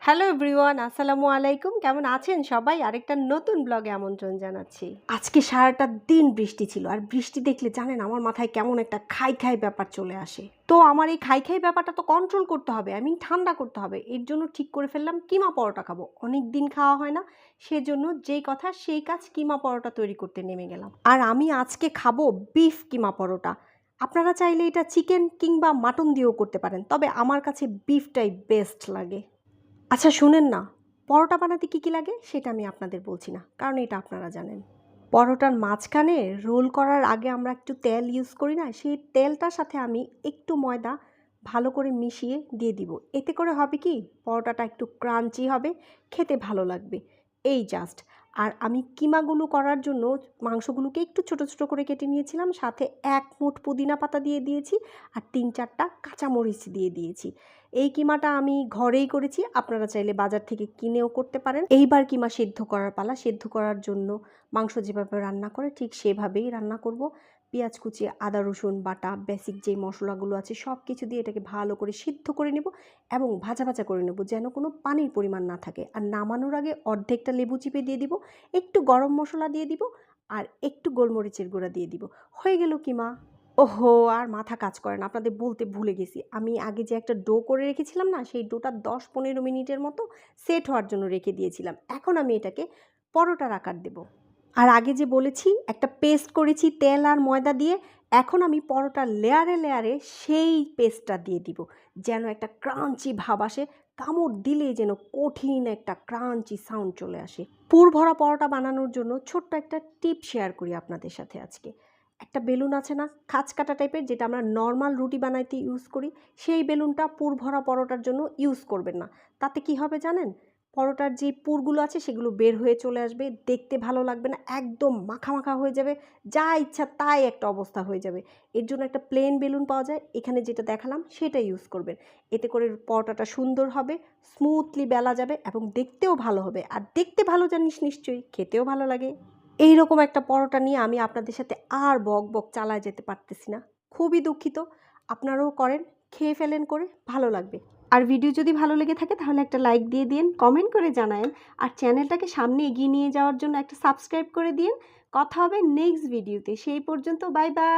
Hello everyone, আসসালামু আলাইকুম। কেমন আছেন সবাই? আরেকটা নতুন ব্লগে আমন্ত্রণ জানাচ্ছি। আজকে সারাটা দিন বৃষ্টি ছিল, আর বৃষ্টি দেখলে জানেন আমার মাথায় কেমন একটা খাই খাই ব্যাপার চলে আসে। তো আমার এই খাই খাই ব্যাপারটা তো কন্ট্রোল করতে হবে, ঠান্ডা করতে হবে। এর জন্য ঠিক করে ফেললাম কিমা পরোটা খাবো। অনেক দিন খাওয়া হয় না, সেজন্য যেই কথা সেই কাজ, কিমা পরোটা তৈরি করতে নেমে গেলাম। আর আমি আজকে খাবো বিফ কিমা পরোটা। আপনারা চাইলে এটা চিকেন কিংবা মাটন দিয়েও করতে পারেন, তবে আমার কাছে বিফটাই বেস্ট লাগে। আচ্ছা শুনেন না, পরোটা বানাতে কী কী লাগে সেটা আমি আপনাদের বলছি না, কারণ এটা আপনারা জানেন। পরোটার মাঝখানে রোল করার আগে আমরা একটু তেল ইউজ করি না, সেই তেলটার সাথে আমি একটু ময়দা ভালো করে মিশিয়ে দিয়ে দিব। এতে করে হবে কি, পরোটাটা একটু ক্রাঞ্চি হবে, খেতে ভালো লাগবে। এই জাস্ট। আর আমি কিমাগুলো করার জন্য মাংসগুলোকে একটু ছোট ছোট করে কেটে নিয়েছিলাম, সাথে এক মুঠ পুদিনা পাতা দিয়ে দিয়েছি, আর 3-4টা কাঁচামরিচ দিয়ে দিয়েছি। এই কিমাটা আমি ঘরেই করেছি, আপনারা চাইলে বাজার থেকে কিনেও করতে পারেন। এইবার কিমা সেদ্ধ করার পালা। সেদ্ধ করার জন্য মাংস যেভাবে রান্না করে ঠিক সেভাবেই রান্না করব। পেঁয়াজ কুচি, আদা রসুন বাটা, বেসিক যেই মশলাগুলো আছে সব কিছু দিয়ে এটাকে ভালো করে সিদ্ধ করে নেব এবং ভাজা ভাজা করে নেব, যেন কোনো পানির পরিমাণ না থাকে। আর নামানোর আগে অর্ধেকটা লেবু চিপে দিয়ে দিব, একটু গরম মশলা দিয়ে দিব, আর একটু গোলমরিচের গুঁড়া দিয়ে দিব। হয়ে গেল কিমা। ওহো! আর মাথা কাজ করে না, আপনাদের বলতে ভুলে গেছি। আমি আগে যে একটা ডো করে রেখেছিলাম না, সেই ডোটা 10-15 মিনিটের মতো সেট হওয়ার জন্য রেখে দিয়েছিলাম। এখন আমি এটাকে পরোটার আকার দেব। আর আগে যে বলেছি একটা পেস্ট করেছি তেল আর ময়দা দিয়ে, এখন আমি পরোটার লেয়ারে লেয়ারে সেই পেস্টটা দিয়ে দিব, যেন একটা ক্রাঞ্চি ভাব আসে। কামড় দিলেই যেন কঠিন একটা ক্রাঞ্চি সাউন্ড চলে আসে। পুর ভরা পরোটা বানানোর জন্য ছোট্ট একটা টিপ শেয়ার করি আপনাদের সাথে আজকে। একটা বেলুন আছে না, খাঁজ কাটা টাইপের, যেটা আমরা নর্মাল রুটি বানাইতে ইউজ করি, সেই বেলুনটা পুর ভরা পরোটার জন্য ইউজ করবেন না। তাতে কি হবে জানেন? পরোটার যে পুরগুলো আছে সেগুলো বের হয়ে চলে আসবে, দেখতে ভালো লাগবে না, একদম মাখা মাখা হয়ে যাবে, যা ইচ্ছা তাই একটা অবস্থা হয়ে যাবে। এর জন্য একটা প্লেন বেলুন পাওয়া যায়, এখানে যেটা দেখালাম সেটা ইউজ করবেন। এতে করে পরোটাটা সুন্দর হবে, স্মুথলি বেলা যাবে এবং দেখতেও ভালো হবে। আর দেখতে ভালো জানিস নিশ্চয়ই, খেতেও ভালো লাগে। এই রকম একটা পরোটা নিয়ে আমি আপনাদের সাথে আর বক বক চালায় যেতে পারতেছি না, খুবই দুঃখিত। আপনারাও করেন, খেয়ে ফেলেন করে, ভালো লাগবে। আর ভিডিও যদি ভালো লেগে থাকে তাহলে একটা লাইক দিয়ে দিন, কমেন্ট করে জানায়েন, আর চ্যানেলটাকে সামনে এগিয়ে নিয়ে যাওয়ার জন্য একটা সাবস্ক্রাইব করে দিন। কথা হবে নেক্সট ভিডিওতে, সেই পর্যন্ত বাই বাই।